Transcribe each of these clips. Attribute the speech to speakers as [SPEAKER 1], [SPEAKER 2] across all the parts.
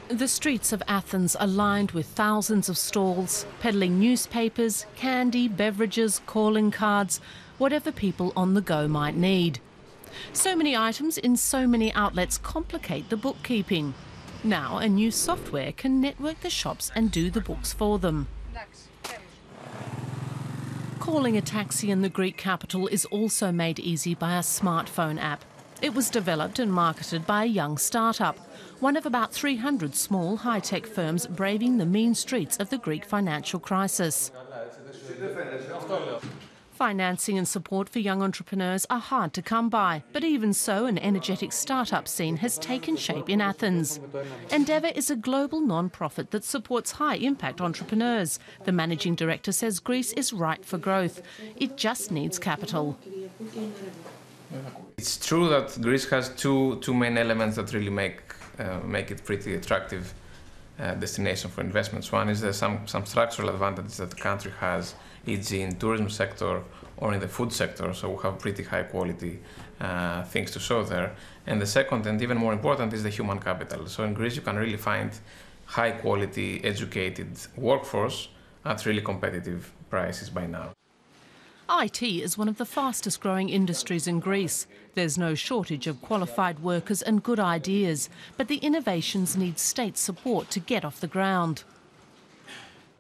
[SPEAKER 1] The streets of Athens are lined with thousands of stalls, peddling newspapers, candy, beverages, calling cards, whatever people on the go might need. So many items in so many outlets complicate the bookkeeping. Now a new software can network the shops and do the books for them. Calling a taxi in the Greek capital is also made easy by a smartphone app. It was developed and marketed by a young startup, one of about 300 small high-tech firms braving the mean streets of the Greek financial crisis. Financing and support for young entrepreneurs are hard to come by, but even so, an energetic startup scene has taken shape in Athens. Endeavour is a global non-profit that supports high-impact entrepreneurs. The managing director says Greece is ripe for growth. It just needs capital.
[SPEAKER 2] It's true that Greece has two main elements that really make it pretty attractive destination for investments. One is some structural advantages that the country has, e.g. in tourism sector or in the food sector, so we have pretty high quality things to show there. And the second, and even more important, is the human capital. So in Greece you can really find high quality, educated workforce at really competitive prices by now.
[SPEAKER 1] IT is one of the fastest growing industries in Greece. There's no shortage of qualified workers and good ideas, but the innovations need state support to get off the ground.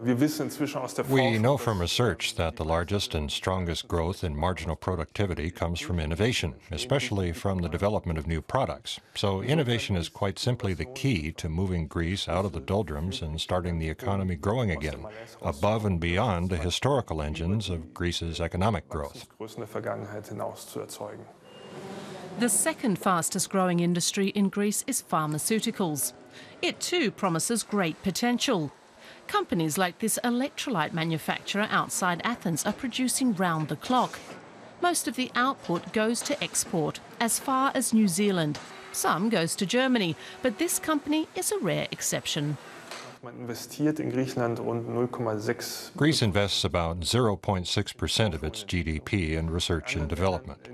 [SPEAKER 3] We know from research that the largest and strongest growth in marginal productivity comes from innovation, especially from the development of new products. So innovation is quite simply the key to moving Greece out of the doldrums and starting the economy growing again, above and beyond the historical engines of Greece's economic growth.
[SPEAKER 1] The second fastest growing industry in Greece is pharmaceuticals. It too promises great potential. Companies like this electrolyte manufacturer outside Athens are producing round the clock. Most of the output goes to export, as far as New Zealand. Some goes to Germany, but this company is a rare exception.
[SPEAKER 3] Greece invests about 0.6% of its GDP in research and development.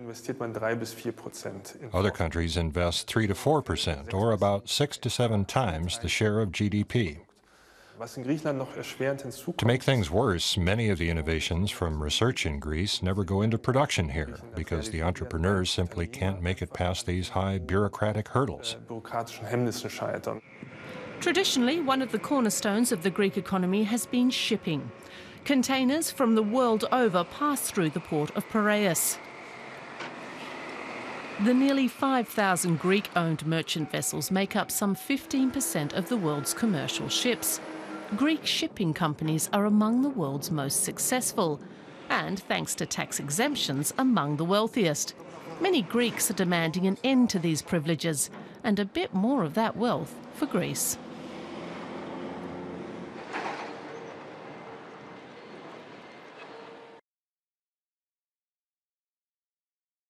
[SPEAKER 3] Other countries invest 3 to 4%, or about 6 to 7 times the share of GDP. To make things worse, many of the innovations from research in Greece never go into production here because the entrepreneurs simply can't make it past these high bureaucratic hurdles.
[SPEAKER 1] Traditionally, one of the cornerstones of the Greek economy has been shipping. Containers from the world over pass through the port of Piraeus. The nearly 5,000 Greek-owned merchant vessels make up some 15% of the world's commercial ships. Greek shipping companies are among the world's most successful and, thanks to tax exemptions, among the wealthiest. Many Greeks are demanding an end to these privileges and a bit more of that wealth for Greece.